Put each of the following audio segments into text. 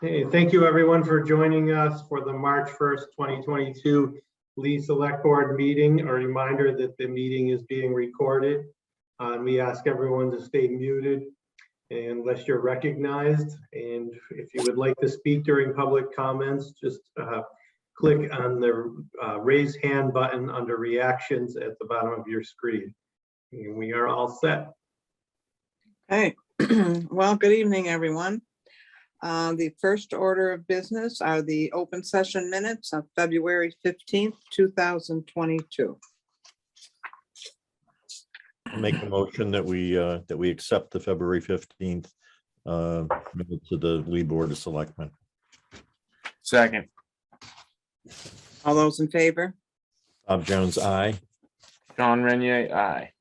Hey, thank you everyone for joining us for the March 1st, 2022 Lee Select Board meeting. A reminder that the meeting is being recorded. We ask everyone to stay muted unless you're recognized. And if you would like to speak during public comments, just click on the raise hand button under reactions at the bottom of your screen. And we are all set. Hey, well, good evening, everyone. The first order of business are the open session minutes of February 15th, 2022. I'll make a motion that we accept the February 15th minutes of the Lee Board of Selectmen. Second. All those in favor? Bob Jones, aye. John Renier, aye.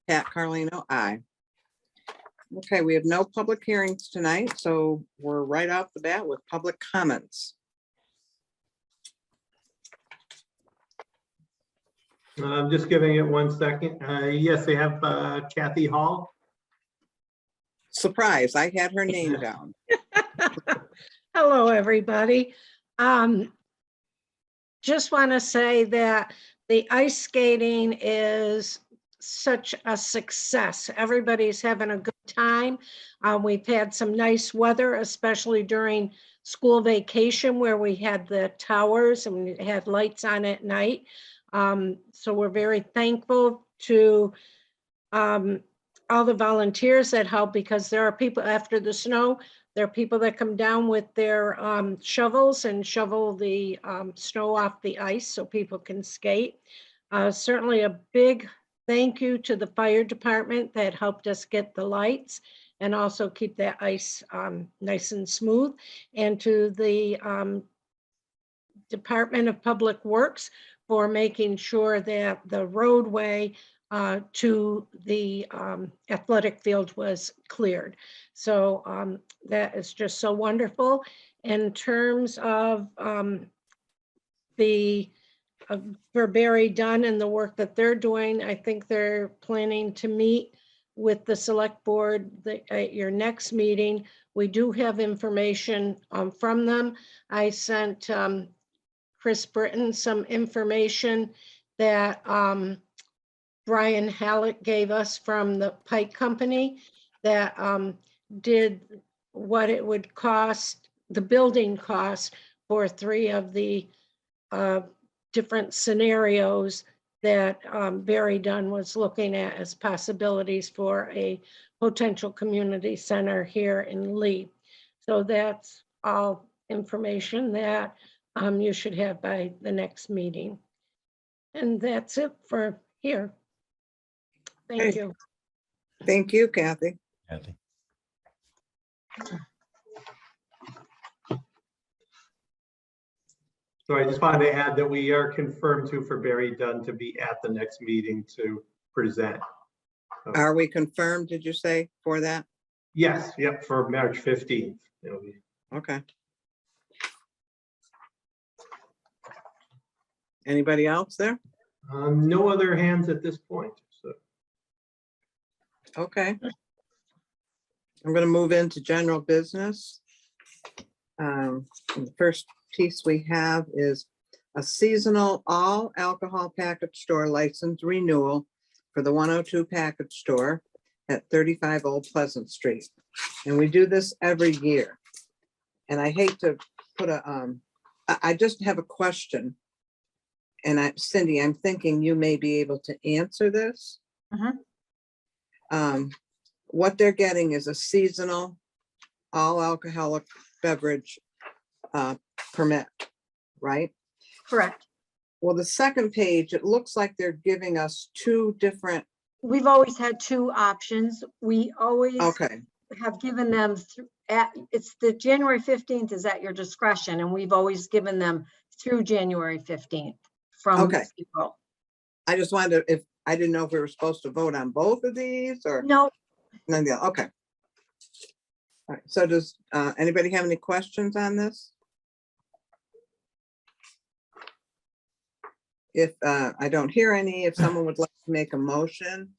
Pat Carlino, aye. Okay, we have no public hearings tonight, so we're right off the bat with public comments. I'm just giving it 1 second. Yes, they have Kathy Hall. Surprise, I had her name down. Hello, everybody. Just want to say that the ice skating is such a success. Everybody's having a good time. We've had some nice weather, especially during school vacation where we had the towers and we had lights on at night. So we're very thankful to all the volunteers that help, because there are people after the snow, there are people that come down with their shovels and shovel the snow off the ice so people can skate. Certainly a big thank you to the fire department that helped us get the lights and also keep that ice nice and smooth. And to the Department of Public Works for making sure that the roadway to the athletic field was cleared. So that is just so wonderful. In terms of for Barry Dunn and the work that they're doing, I think they're planning to meet with the select board at your next meeting. We do have information from them. I sent Chris Britton some information that Brian Hallett gave us from the Pike Company that did what it would cost, the building cost for 3 of the different scenarios that Barry Dunn was looking at as possibilities for a potential community center here in Lee. So that's all information that you should have by the next meeting. And that's it for here. Thank you. Thank you, Kathy. Kathy. So I just wanted to add that we are confirmed for Barry Dunn to be at the next meeting to present. Are we confirmed, did you say, for that? Yes, yep, for March 15th. Okay. Anybody else there? No other hands at this point. So. Okay. I'm going to move into general business. The first piece we have is a seasonal all alcohol package store license renewal for the 102 package store at 35 Old Pleasant Street. And we do this every year. And I hate to put I just have a question. And Cindy, I'm thinking you may be able to answer this. What they're getting is a seasonal all alcoholic beverage permit, right? Correct. Well, the second page, it looks like they're giving us 2 different. We've always had 2 options. We always have given them it's the January 15th is at your discretion, and we've always given them through January 15th from April. I just wanted to, if I didn't know if we were supposed to vote on both of these or no. None of the, okay. All right, so does anybody have any questions on this? If I don't hear any, if someone would like to make a motion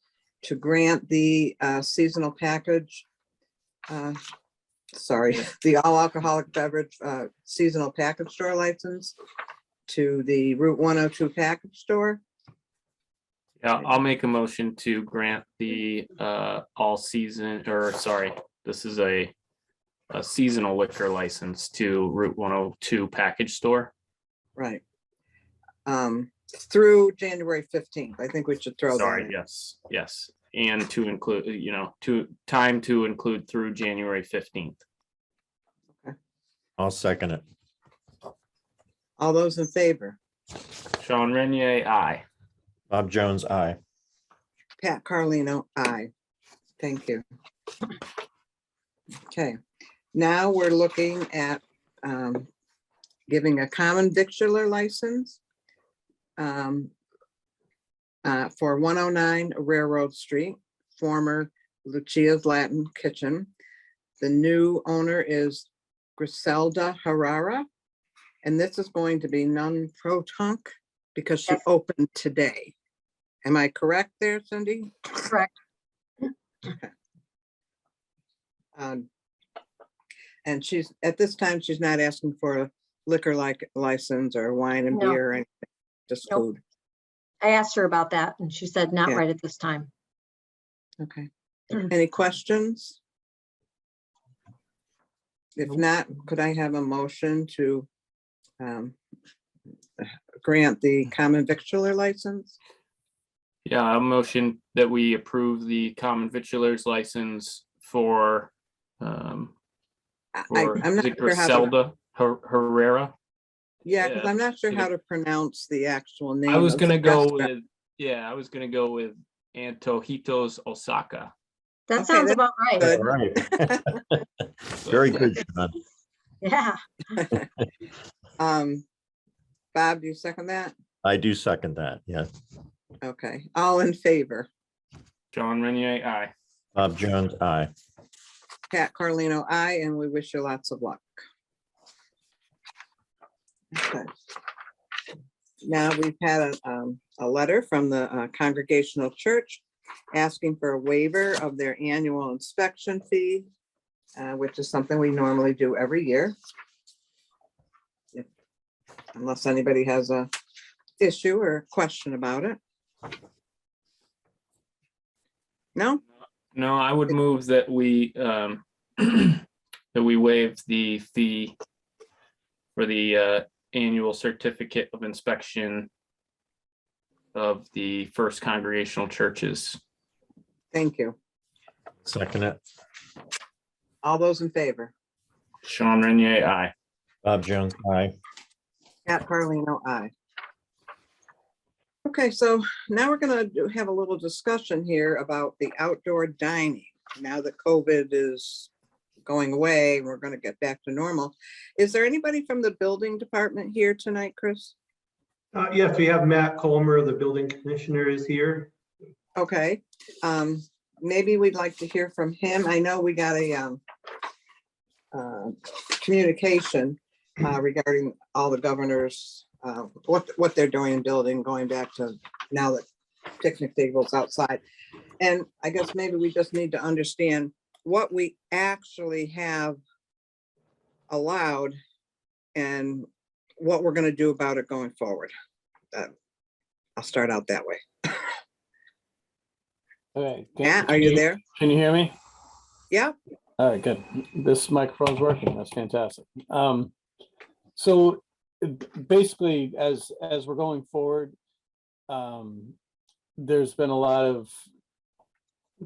to grant the seasonal package sorry, the all alcoholic beverage seasonal package store license to the Route 102 package store. Yeah, I'll make a motion to grant the all season, or sorry, this is a seasonal liquor license to Route 102 package store. Right. Through January 15th. I think we should throw that Sorry, in. yes. And to include, to include through January 15th. I'll second it. All those in favor? Sean Renier, aye. Bob Jones, aye. Pat Carlino, aye. Thank you. Okay, now we're looking at giving a common victular license for 109 Railroad Street, former Lucia's Latin Kitchen. The new owner is Griselda Herrera, and this is going to be non-pro-tunc because she Yes. opened today. Am I correct there, Cindy? Correct. And she's, at this time, she's not asking for a liquor like license or wine and No. beer or anything, just Nope. food. I asked her about that and she said not Yeah. right at this time. Okay. Any questions? If not, could I have a motion to grant the common victular license? Yeah, a motion that we approve the common victualers license for I'm is not it sure how to, Griselda Herrera. yeah, because yeah, I'm not sure to how the- to pronounce the actual name. I was of gonna the go restaurant. with Antojitos Osaka. That Okay, sounds that's about right. good. All right. Very good, Sean. Yeah. Bob, do you second that? I do second that, yes. Okay, all in favor? John Renier, aye. Bob Jones, aye. Pat Carlino, aye, and we wish you lots of luck. Okay. Now, we've had a letter from the Congregational Church asking for a waiver of their annual inspection fee, which is something we normally do every year. Unless anybody has a issue or question about it. No? No, I would move that we that we waive the fee for the annual certificate of inspection of the First Congregational Churches. Thank you. Second it. All those in favor? Sean Renier, aye. Bob Jones, aye. Pat Carlino, aye. Okay, so now we're gonna have a little discussion here about the outdoor dining. Now that COVID is going away, we're gonna get back to normal. Is there anybody from the building department here tonight, Chris? Yes, we have Matt Colmer, the building commissioner, is here. Okay, maybe we'd like to hear from him. I know we got a communication regarding all the governors, what they're doing in building, going back to now that picnic tables outside. And I guess maybe we just need to understand what we actually have allowed and what we're gonna do about it going forward. I'll start out that way. Okay. Matt, are you there? Can you hear me? Yeah, All right, good. This microphone's working. That's fantastic. So basically, as we're going forward, there's been a lot of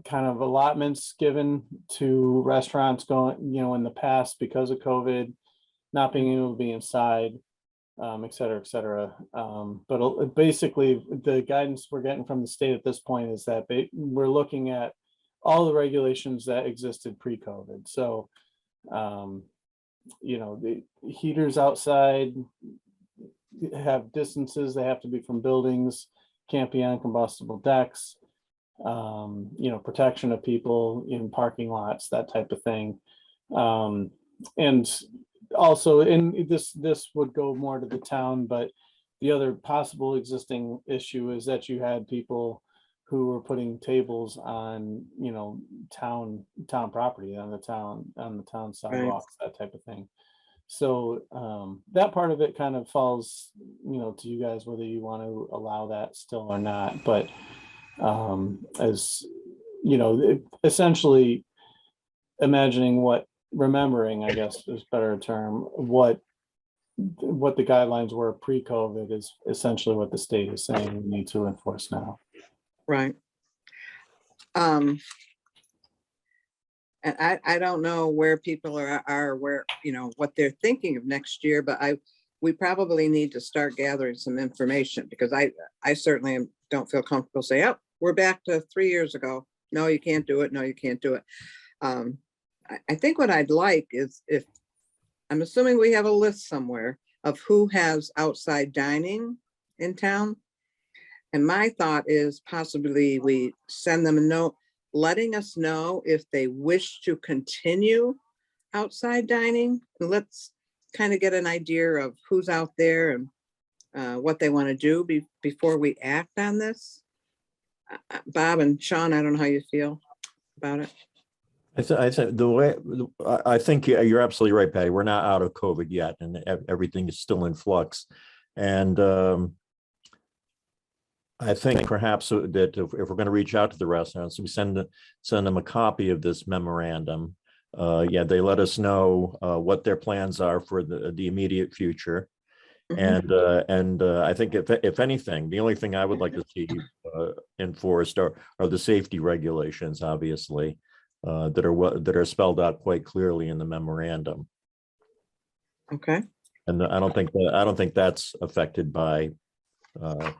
kind of allotments given to restaurants going, in the past because of COVID, not being able to be inside, et cetera, et cetera. But basically, the guidance we're getting from the state at this point is that we're looking at all the regulations that existed pre-COVID. So, the heaters outside have distances, they have to be from buildings, can't be on combustible decks, protection of people in parking lots, that type of thing. And also, this would go more to the town, but the other possible existing issue is that you had people who were putting tables on, you know, town property, on the town sidewalks, that type of thing. So that part of it kind of falls, you know, to you guys, whether you want to allow that still or not. But as you know, essentially remembering, I guess is a better term, what the guidelines were pre-COVID is essentially what the state is saying we need to enforce now. Right. And I don't know where people are where, you know, what they're thinking of next year, but we probably need to start gathering some information, because I certainly don't feel comfortable saying, oh, we're back to 3 years ago. No, you can't do it. No, you can't do it. I think what I'd like is, if I'm assuming we have a list somewhere of who has outside dining in town. And my thought is possibly we send them a note letting us know if they wish to continue outside dining. And let's kind of get an idea of who's out there and what they want to do before we act on this. Bob and Sean, I don't know how you feel about it. I think you're absolutely right, Patty. We're not out of COVID yet, and everything is still in flux. And I think perhaps that if we're going to reach out to the restaurants, we send them a copy of this memorandum. Yeah, they let us know what their plans are for the immediate future. And I think if anything, the only thing I would like to see enforced are the safety regulations, obviously, that are spelled out quite clearly in the memorandum. Okay. And I don't think that's affected by the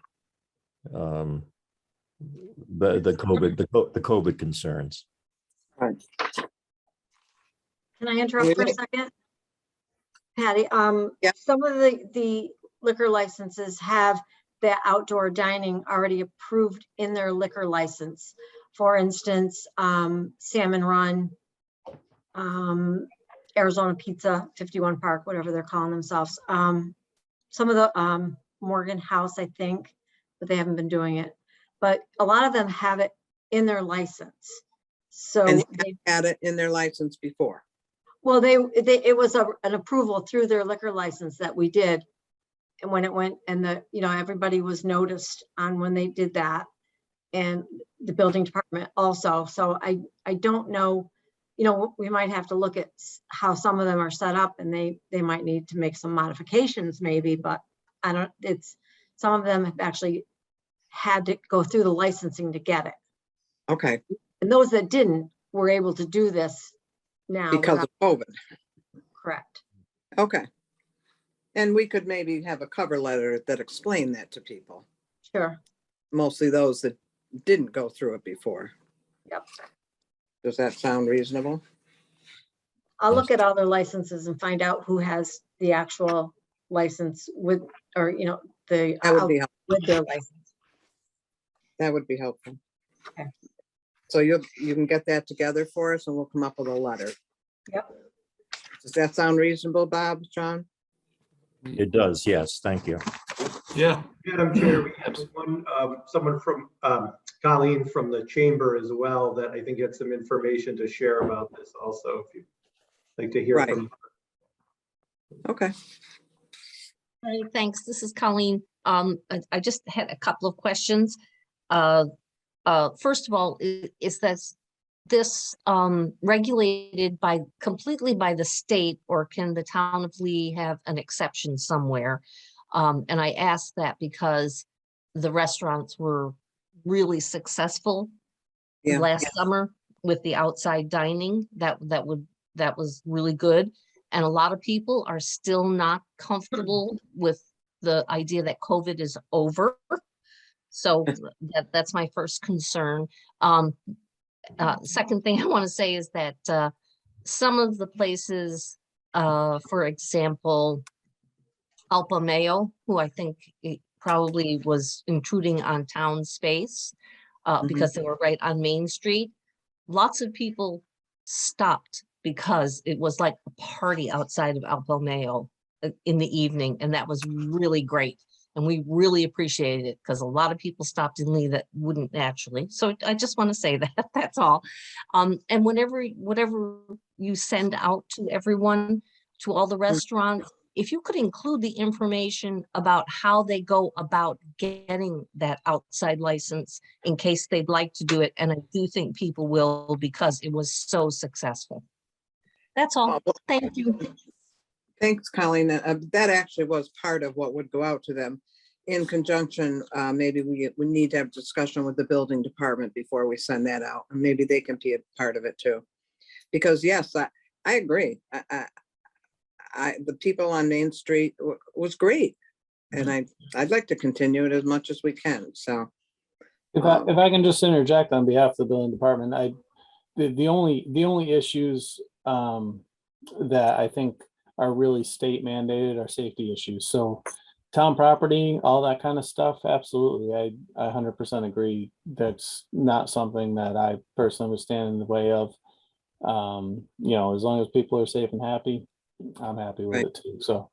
COVID concerns. Right. Can I interrupt for a second? Patty, Yeah. some of the liquor licenses have the outdoor dining already approved in their liquor license. For instance, Salmon Run, Arizona Pizza, 51 Park, whatever they're calling themselves. Some of the Morgan House, I think, but they haven't been doing it. But a lot of them have it in their license. So And they had it in their license before. well, it was an approval through their liquor license that we did. And when it went, and everybody was noticed on when they did that, and the building department also. So I don't know, we might have to look at how some of them are set up, and they might need to make some modifications maybe, but some of them have actually had to go through the licensing to get it. Okay. And those that didn't were able to do this now. Because of COVID. Correct. Okay. And we could maybe have a cover letter that explained that to people. Sure. Mostly those that didn't go through it before. Yep. Does that sound reasonable? I'll look at all their licenses and find out who has the actual license with, or, That would be helpful. with their license. That would be helpful. Okay. So you can get that together for us and we'll come up with a letter. Yep. Does that sound reasonable, Bob, John? It does, yes, thank you. Yeah. Madam Chair, we have someone from Colleen from the chamber as well that I think had some information to share about this also, if you'd like to hear from. Okay. Hi, thanks. This is Colleen. I just had a couple of questions. First of all, is this regulated completely by the state, or can the town of Lee have an exception somewhere? And I ask that because the restaurants were really successful last summer with the outside dining. That was really good. And a lot of people are still not comfortable with the idea that COVID is over. So that's my first concern. Second thing I want to say is that some of the places, for example, Alpa Mayo, who I think probably was intruding on town space because they were right on Main Street, lots of people stopped because it was like a party outside of Alpa Mayo in the evening, and that was really great. And we really appreciated it because a lot of people stopped in Lee that wouldn't naturally. So I just want to say that, that's all. And whatever you send out to everyone, to all the restaurants, if you could include the information about how they go about getting that outside license in case they'd like to do it. And I do think people will because it was so successful. That's all. Thank you. Thanks, Colleen. That actually was part of what would go out to them in conjunction. Maybe we need to have discussion with the building department before we send that out. And maybe they can be a part of it too. Because yes, I agree. The people on Main Street was great. And I'd like to continue it as much as we can. So. If I can just interject on behalf of the building department, the only issues that I think are really state mandated are safety issues. So town property, all that kind of stuff, absolutely. I 100% agree. That's not something that I personally would stand in the way of. You know, as long as people are safe and happy, I'm happy with it too. So.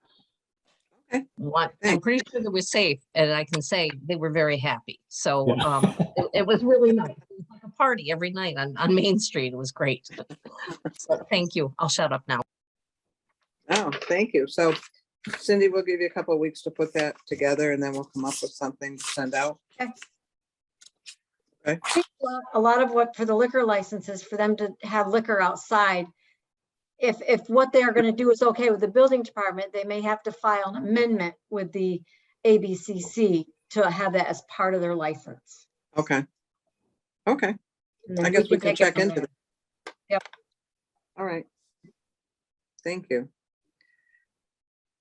I'm pretty sure they were safe, and I can say they were very happy. So it was really nice. It was like a party every night on Main Street. It was great. So thank you. I'll shut up now. Oh, thank you. So Cindy, we'll give you a couple of weeks to put that together and then we'll come up with something to send out. Okay. Okay. I think a lot of what for the liquor licenses, for them to have liquor outside, if what they're going to do is okay with the building department, they may have to file an amendment with the ABCC to have that as part of their license. Okay. Okay. And then I guess we can take it check from into there. that. Yep. All right. Thank you.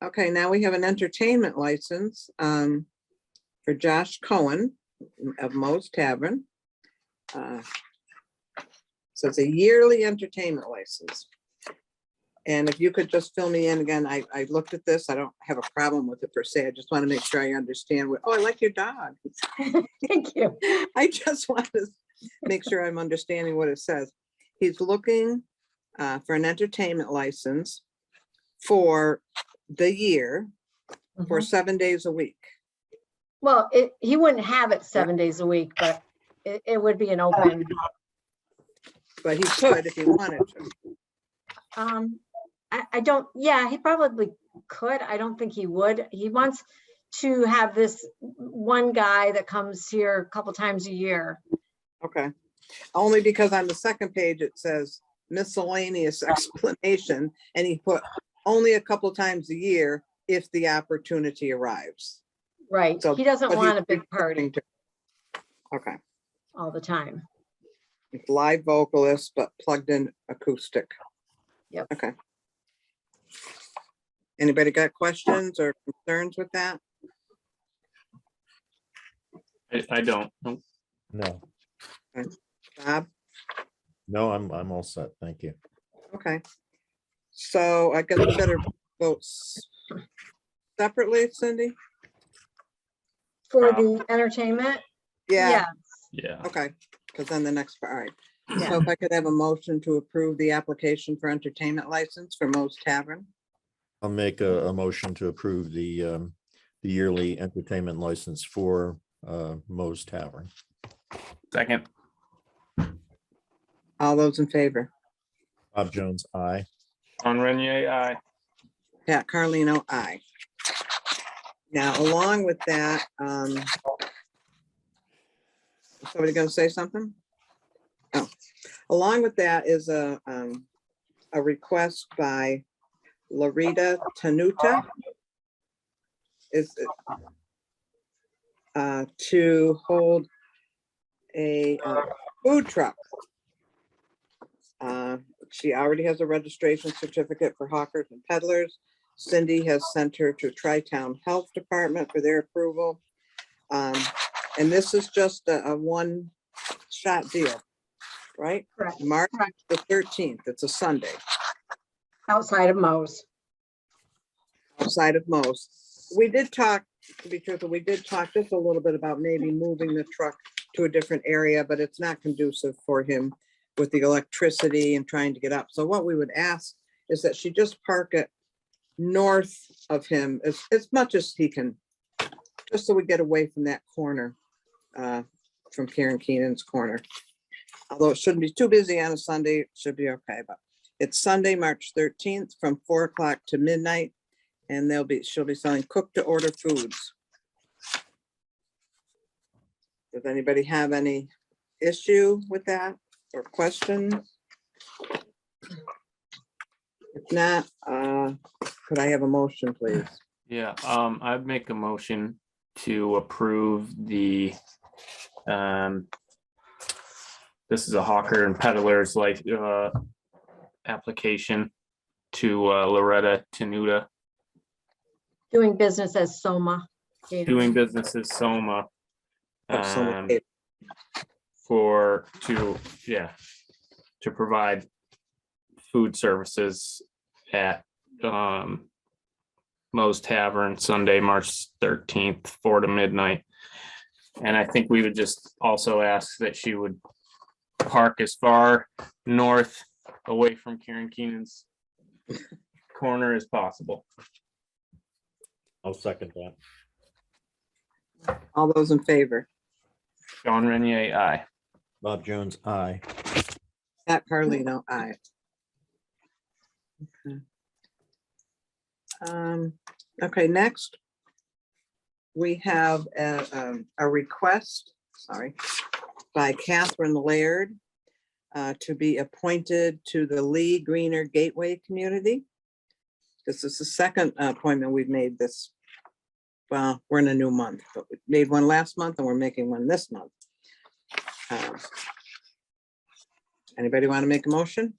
Okay, now we have an entertainment license for Josh Cohen of Moe's Tavern. So it's a yearly entertainment license. And if you could just fill me in again, I looked at this. I don't have a problem with it per se. I just want to make sure I understand what, oh, I like your dog. Thank you. I just want to make sure I'm understanding what it says. He's looking for an entertainment license for the year for 7 days a week. Well, he wouldn't have it 7 days a week, but it would be an open. But he could if he wanted to. I don't, yeah, he probably could. I don't think he would. He wants to have this one guy that comes here a couple times a year. Okay. Only because on the second page, it says miscellaneous explanation, and he put only a couple times a year if the opportunity arrives. Right. So, he doesn't but want he's a big party Okay. all the time. It's live vocalist, but plugged in acoustic. Yep. Okay. Anybody got questions or concerns with that? I don't. Nope. No, Bob? no, I'm all set. Thank you. Okay. So I guess we better vote separately, Cindy? For Wow. the entertainment? Yeah. Yeah. Okay, because then the next part, all right. Yeah. So if I could have a motion to approve the application for entertainment license for Moe's Tavern. I'll make a motion to approve the yearly entertainment license for Moe's Tavern. Second. All those in favor? Bob Jones, aye. On Renier, aye. Pat Carlino, aye. Now, along with that, somebody gonna say something? Oh, along with that is a request by Larita Tanuta is to hold a food truck. She already has a registration certificate for hawkers and peddlers. Cindy has sent her to Tri-Town Health Department for their approval. And this is just a one-shot deal, right? Correct. March Correct. the 13th. It's a Sunday. Outside of Moe's. Outside of Moe's. We did talk, to be truthful, we did talk just a little bit about maybe moving the truck to a different area, but it's not conducive for him with the electricity and trying to get up. So what we would ask is that she just park it north of him as much as he can just so we get away from that corner, from Karen Keenan's corner. Although it shouldn't be too busy on a Sunday, it should be okay, but it's Sunday, March 13th from 4 o'clock to midnight. And she'll be selling cook to order foods. Does anybody have any issue with that or questions? If not, could I have a motion, please? Yeah, I'd make a motion to approve the, this is a hawker and peddlers like, application to Loretta Tenuta, Doing business as Soma. doing business as Soma. Or someone- To provide food services at Moe's Tavern Sunday, March 13th, 4 to midnight. And I think we would just also ask that she would park as far north away from Karen Keenan's corner as possible. I'll second that. All those in favor? John Renier, aye. Bob Jones, aye. Pat Carlino, aye. Okay, next. We have a request, by Catherine Laird to be appointed to the Lee Greener Gateway Community. This is the second appointment we've made this. Well, we're in a new month, but we made one last month and we're making one this month. Anybody want to make a motion?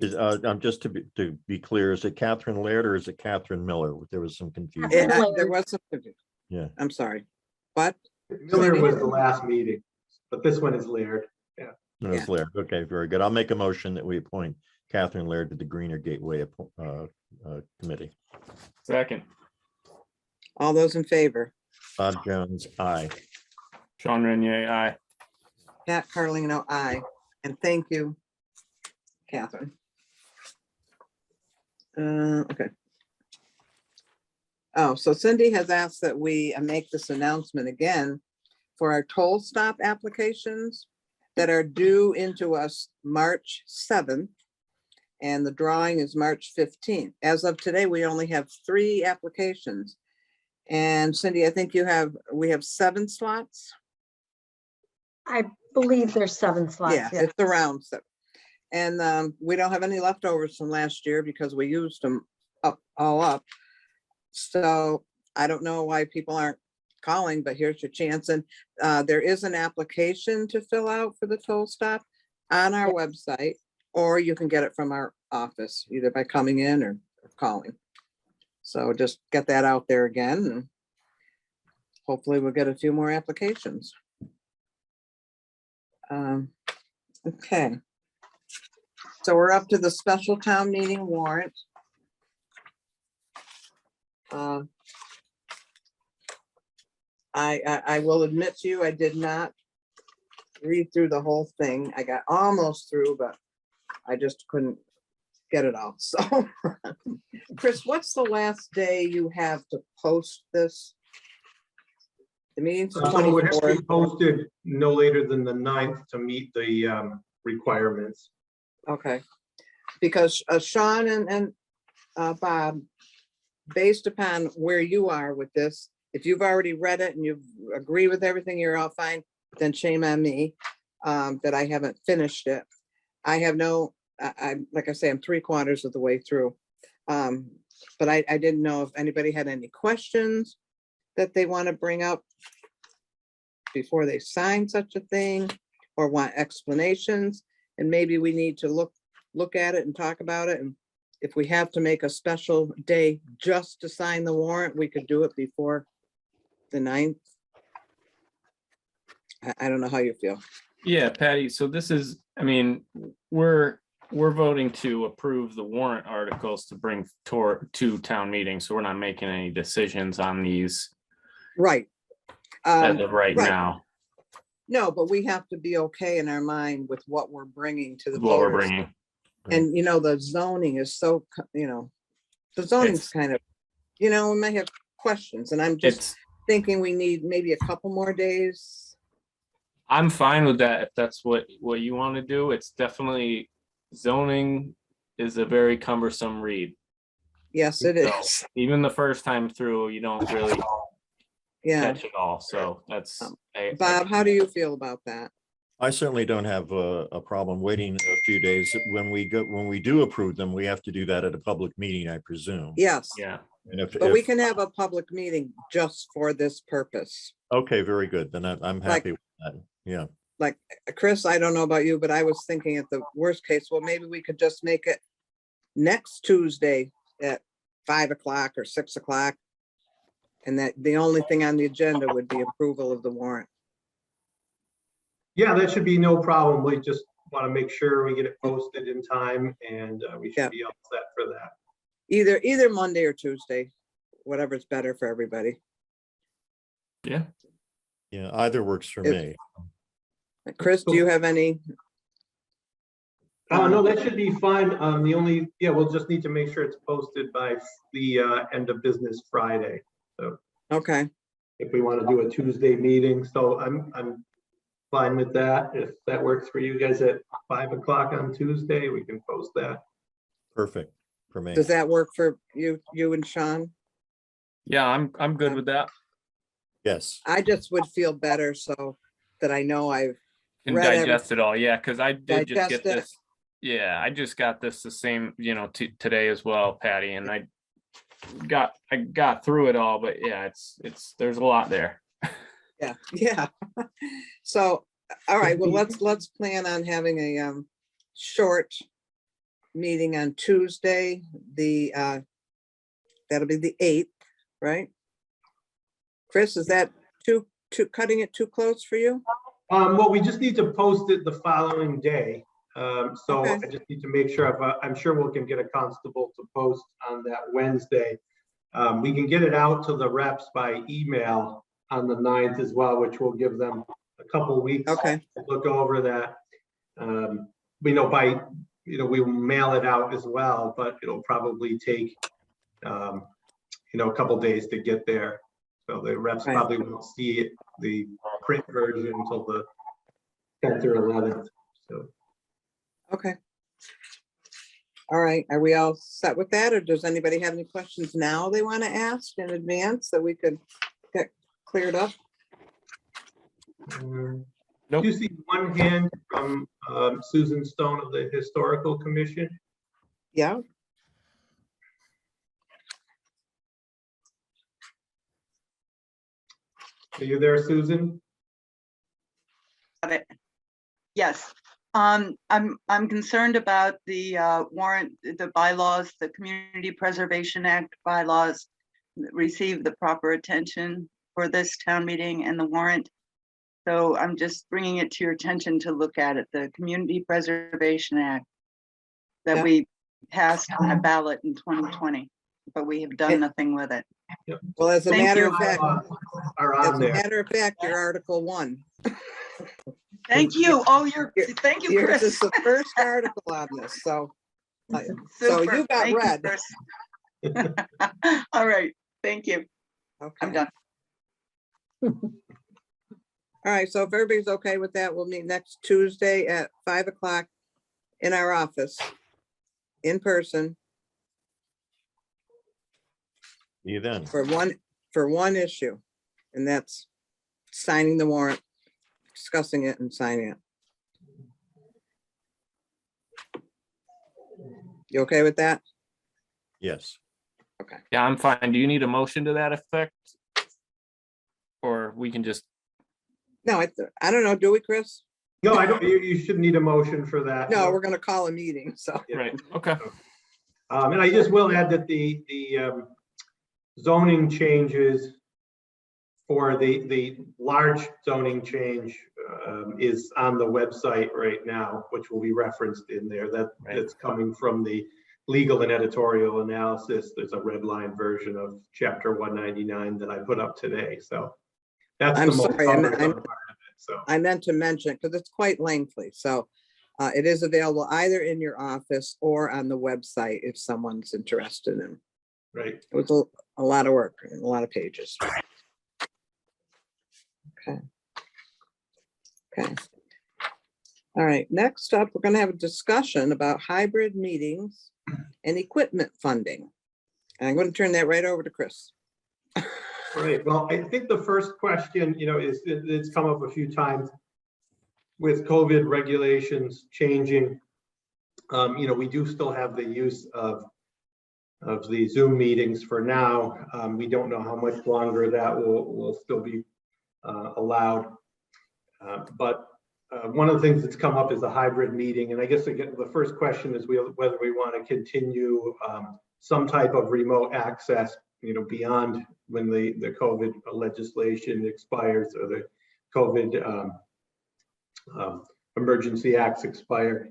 Just to be clear, is it Catherine Laird or is it Catherine Miller? There was some confusion. There was some, Yeah. I'm sorry, but Miller was the last meeting, but this one is Laird. No, it's Laird. Okay, very good. I'll make a motion that we appoint Catherine Laird to the Greener Gateway Committee. Second, all those in favor? Bob Jones, aye. John Renier, aye. Pat Carlino, aye. And thank you, Catherine. Okay. Oh, so Cindy has asked that we make this announcement again for our toll stop applications that are due into us March 7th. And the drawing is March 15th. As of today, we only have 3 applications. And Cindy, I think we have 7 slots. I believe there's 7 slots. Yeah, it's around 7. And we don't have any leftovers from last year because we used them all up. So I don't know why people aren't calling, but here's your chance. And there is an application to fill out for the toll stop on our website, or you can get it from our office, either by coming in or calling. So just get that out there again. And hopefully we'll get a few more applications. Okay. So we're up to the special town meeting warrant. I will admit to you, I did not read through the whole thing. I got almost through, but I just couldn't get it all. So, Chris, what's the last day you have to post this? The meeting's the So it would have to 24th. be posted no later than the 9th to meet the requirements. Okay, because Sean and Bob, based upon where you are with this, if you've already read it and you agree with everything, you're all fine, then shame on me that I haven't finished it. I have no, like I say, I'm 3/4 of the way through. But I didn't know if anybody had any questions that they want to bring up before they sign such a thing, or want explanations. And maybe we need to look at it and talk about it. And if we have to make a special day just to sign the warrant, we could do it before the 9th. I don't know how you feel. Yeah, Patty, so this is, I mean, we're voting to approve the warrant articles to bring to town meeting, so we're not making any decisions on these Right. as of right right. now, No, but we have to be okay in our mind with what we're bringing to the what we're voters. bringing. And, the zoning is so, the zoning's It's- kind of, we might have questions, and I'm just thinking we need maybe a couple more days. I'm fine with that if that's what you want to do. It's definitely, zoning is a very cumbersome read. Yes, it So, is. even the first time through, you don't really Yeah. catch it all. So that's. Bob, how do you feel about that? I certainly don't have a problem waiting a few days. When we do approve them, we have to do that at a public meeting, I presume. Yes, Yeah. And if, but we can have a public meeting just for this purpose. okay, very good. Then I'm happy with that. Yeah. Like, Chris, I don't know about you, but I was thinking at the worst case, well, maybe we could just make it next Tuesday at 5 o'clock or 6 o'clock. And that the only thing on the agenda would be approval of the warrant. Yeah, that should be no problem. We just want to make sure we get it posted in time, and we Yeah. should be all set for that. Either Monday or Tuesday, whatever's better for everybody. Yeah. Yeah, either works for If- me. Chris, do you have any? No, that should be fine. We'll just need to make sure it's posted by the end of business Friday. So Okay, if we want to do a Tuesday meeting, so I'm fine with that. If that works for you guys at 5 o'clock on Tuesday, we can post that. Perfect for me. does that work for you and Sean? Yeah, I'm good with that. Yes. I just would feel better so that I know I've Can read digest it all. Yeah, because I did just get Digest it. this. Yeah, I just got this the same, today as well, Patty, and I got through it all, but yeah, it's there's a lot there. Yeah. So, all right, well, let's plan on having a short meeting on Tuesday, that'll be the 8th, right? Chris, is that too cutting it too close for you? Well, we just need to post it the following day. So Okay. I just need to make sure, I'm sure we can get a constable to post on that Wednesday. We can get it out to the reps by email on the 9th as well, which will give them a couple weeks Okay. to look over that. We will mail it out as well, but it'll probably take, a couple days to get there. So the reps Right. probably won't see it, the print version until the 10th or 11th. So. Okay. All right, are we all set with that, or does anybody have any questions now they want to ask in advance that we could get cleared up? Nope. You see one hand from Susan Stone of the Historical Commission. Yeah, Are you there, Susan? Got it. Yes, I'm concerned about the warrant, the bylaws, the Community Preservation Act bylaws that receive the proper attention for this town meeting and the warrant. So I'm just bringing it to your attention to look at it, the Community Preservation Act that Yeah. we passed on a ballot in 2020, but we have done nothing with it. well, as a Thank matter you. of fact, Are as on a there. matter of fact, you're Article 1. Thank you. Oh, thank you, Yours is Chris. the first article on this, so so Super. you got Thank read. Chris. All right, thank you. I'm Okay. done. All right, so if everybody's okay with that, we'll meet next Tuesday at 5 o'clock in our office, in person, See you then. for one issue, and that's signing the warrant, discussing it and signing it. You okay with that? Yes. Yeah, I'm fine. Do you need a motion to that effect? Or we can just, No, I don't know, do we, Chris? No, I don't, you shouldn't need a motion for that. No, we're gonna call a meeting, so. right, okay. And I just will add that the zoning changes for the large zoning change is on the website right now, which will be referenced in there. That's coming from the legal and editorial analysis. There's a red line version of chapter 199 that I put up today. So that's I'm the most sorry, cumbersome part of it. So I meant to mention, because it's quite lengthy, so it is available either in your office or on the website if someone's interested in. right. It was a lot of work and a lot of pages. Okay. Okay. All right, next up, we're gonna have a discussion about hybrid meetings and equipment funding. And I'm going to turn that right over to Chris. Right, well, I think the first question, it's come up a few times with COVID regulations changing. We do still have the use of the Zoom meetings for now. We don't know how much longer that will still be allowed. But one of the things that's come up is a hybrid meeting. And I guess again, the first question is whether we want to continue some type of remote access, beyond when the COVID legislation expires or the COVID emergency acts expire.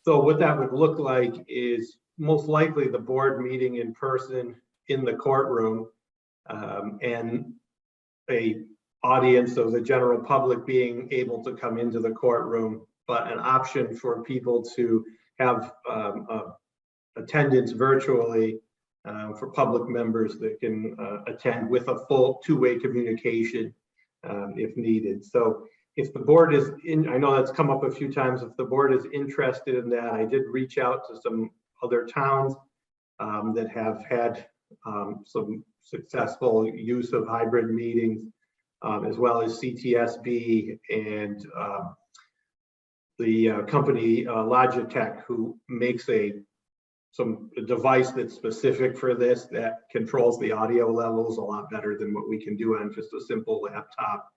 So what that would look like is most likely the board meeting in person in the courtroom, and a audience of the general public being able to come into the courtroom, but an option for people to have attendance virtually for public members that can attend with a full two-way communication if needed. So if the board is in, I know that's come up a few times, if the board is interested in that, I did reach out to some other towns that have had some successful use of hybrid meetings, as well as CTSB and the company Logitech, who makes a device that's specific for this that controls the audio levels a lot better than what we can do on just a simple laptop.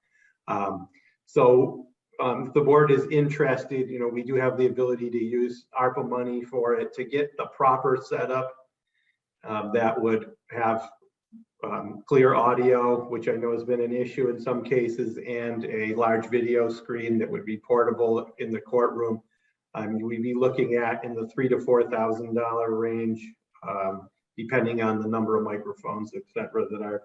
If the board is interested, we do have the ability to use ARPA money for it to get the proper setup that would have clear audio, which I know has been an issue in some cases, and a large video screen that would be portable in the courtroom. We'd be looking at in the $3,000 to $4,000 range, depending on the number of microphones, et cetera, that are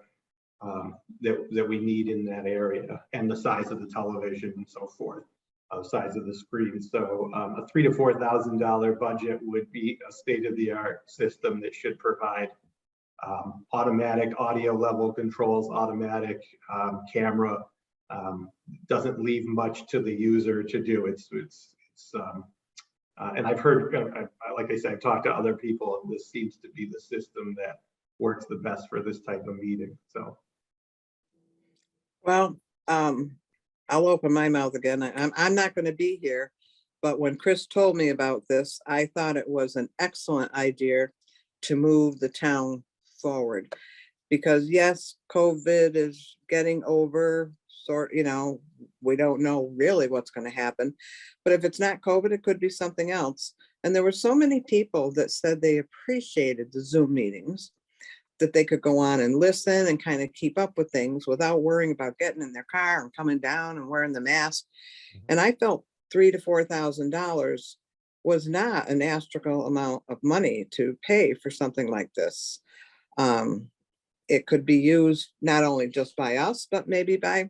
that we need in that area, and the size of the television and so forth, size of the screen. So a $3,000 to $4,000 budget would be a state-of-the-art system that should provide automatic audio level controls, automatic camera, doesn't leave much to the user to do. And I've heard, like I said, I've talked to other people, and this seems to be the system that works the best for this type of meeting. So, well, I'll open my mouth again. I'm not going to be here, but when Chris told me about this, I thought it was an excellent idea to move the town forward, because yes, COVID is getting over, we don't know really what's going to happen, but if it's not COVID, it could be something else. And there were so many people that said they appreciated the Zoom meetings, that they could go on and listen and kind of keep up with things without worrying about getting in their car and coming down and wearing the mask. And I felt $3,000 to $4,000 was not an astronomical amount of money to pay for something like this. It could be used not only just by us, but maybe by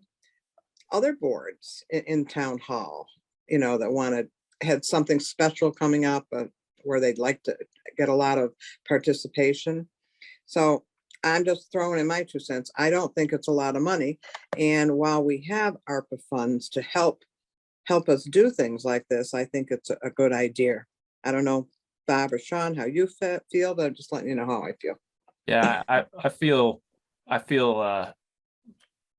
other boards in town hall, that had something special coming up where they'd like to get a lot of participation. So I'm just throwing in my 2 cents. I don't think it's a lot of money. And while we have ARPA funds to help us do things like this, I think it's a good idea. I don't know, Bob or Sean, how you feel, but I'm just letting you know how I feel. Yeah, I feel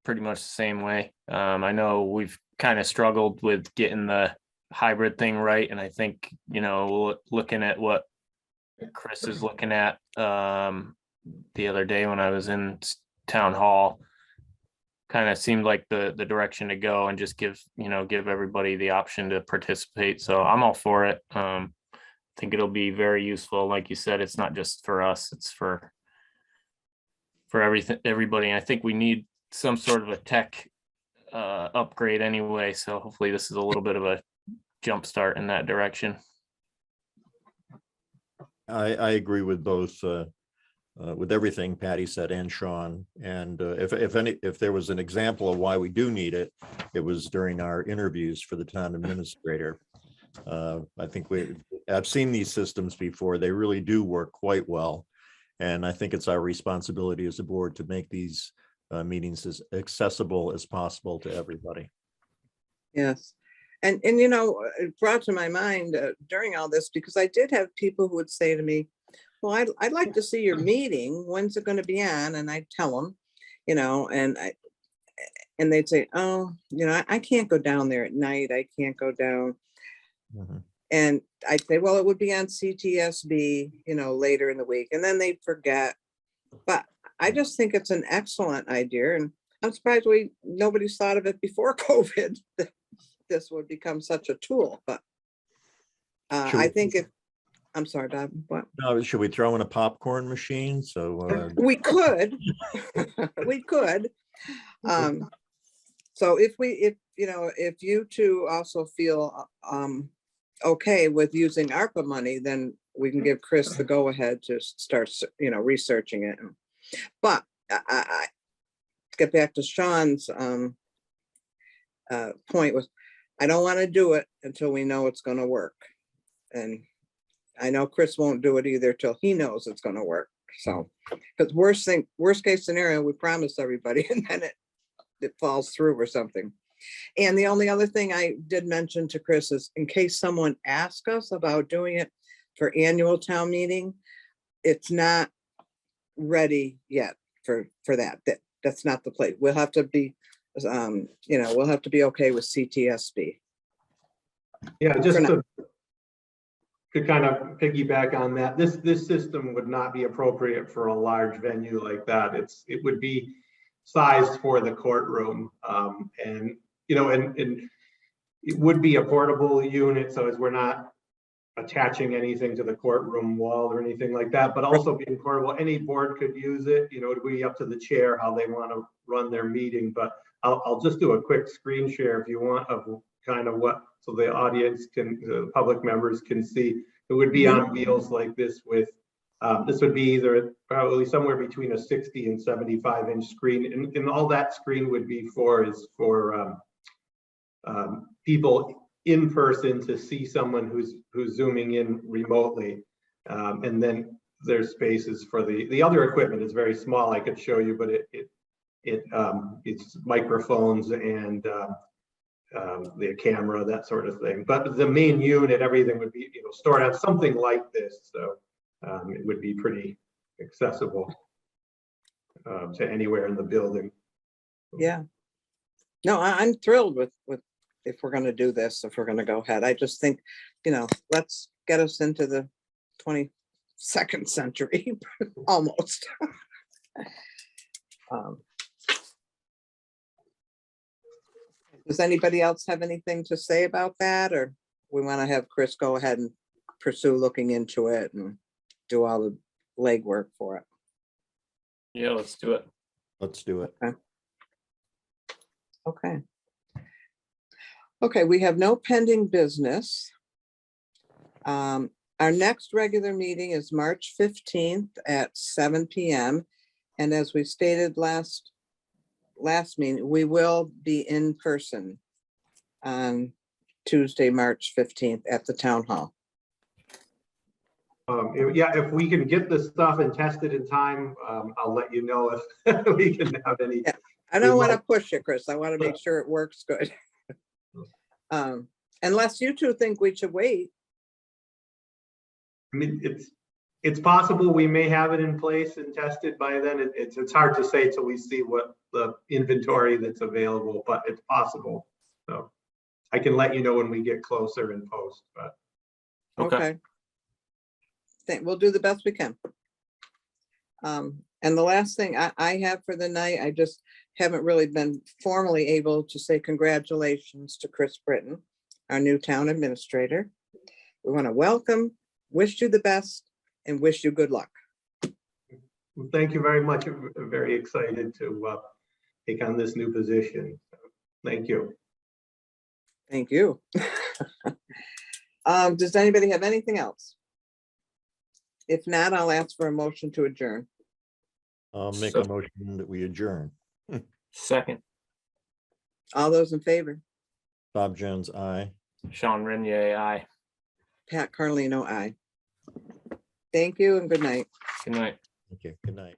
pretty much the same way. I know we've kind of struggled with getting the hybrid thing right, and I think looking at what Chris is looking at the other day when I was in town hall, kind of seemed like the direction to go, and just give everybody the option to participate. So I'm all for it. I think it'll be very useful. Like you said, it's not just for us, it's for everybody. And I think we need some sort of a tech upgrade anyway. So hopefully this is a little bit of a jump start in that direction. I agree with both, with everything Patty said and Sean. And if there was an example of why we do need it, it was during our interviews for the town administrator. I think I've seen these systems before. They really do work quite well. And I think it's our responsibility as a board to make these meetings as accessible as possible to everybody. Yes. And you know, it brought to my mind during all this, because I did have people who would say to me, well, I'd like to see your meeting. When's it going to be on? And I tell them, you know, and they'd say, oh, you know, I can't go down there at night. I can't go down. Mhm. And I'd say, well, it would be on CTSB, you know, later in the week. And then they'd forget. But I just think it's an excellent idea. And I'm surprised nobody's thought of it before COVID, that this would become such a tool. But Should I we- think I'm sorry, Bob, what? No, should we throw in a popcorn machine? So We could, we could. So if you know, if you two also feel okay with using ARPA money, then we can give Chris the go ahead to start, you know, researching it. But I get back to Sean's point was, I don't want to do it until we know it's going to work. And I know Chris won't do it either till he knows it's going to work. So, because worst case scenario, we promise everybody and then it falls through or something. And the only other thing I did mention to Chris is, in case someone asks us about doing it for annual town meeting, it's not ready yet for that. That's not the place. We'll have to be, you know, we'll have to be okay with CTSB. Yeah, just For now. to kind of piggyback on that, this system would not be appropriate for a large venue like that. It would be sized for the courtroom, and you know, and it would be a portable unit, so as we're not attaching anything to the courtroom wall or anything like that, but also being portable, any board could use it. You know, it'd be up to the chair how they want to run their meeting. But I'll just do a quick screen share if you want, of kind of what, so the audience can, the public members can see. It would be on wheels like this with, this would be either probably somewhere between a 60 and 75-inch screen. And all that screen would be for is for people in person to see someone who's zooming in remotely. And then there's spaces for the other equipment is very small. I could show you, but it's microphones and the camera, that sort of thing. But the main unit, everything would be, you know, stored on something like this. So it would be pretty accessible to anywhere in the building. Yeah. No, I'm thrilled with if we're going to do this, if we're going to go ahead. I just think, you know, let's get us into the 22nd century, almost. Does anybody else have anything to say about that, or we want to have Chris go ahead and pursue looking into it and do all the legwork for it? Yeah, let's do it. Let's do it. Okay. Okay, we have no pending business. Our next regular meeting is March 15th at 7 p.m. And as we stated last meeting, we will be in person on Tuesday, March 15th at the town hall. Yeah, if we can get this stuff and test it in time, I'll let you know if we can have any. Yeah, I don't want to push it, Chris. I want to make sure it works good. Unless you two think we should wait. I mean, it's possible we may have it in place and tested by then. It's hard to say till we see what the inventory that's available, but it's possible. So I can let you know when we get closer in post. But Okay. We'll do the best we can. And the last thing I have for the night, I just haven't really been formally able to say congratulations to Chris Britton, our new town administrator. We want to welcome, wish you the best, and wish you good luck. well, thank you very much. I'm very excited to take on this new position. Thank you. Thank you. Does anybody have anything else? If not, I'll ask for a motion to adjourn. I'll make a motion that we adjourn. Second, All those in favor? Bob Jones, aye. Sean Renier, aye. Pat Carlino, aye. Thank you and good night. Good night. Okay, good night.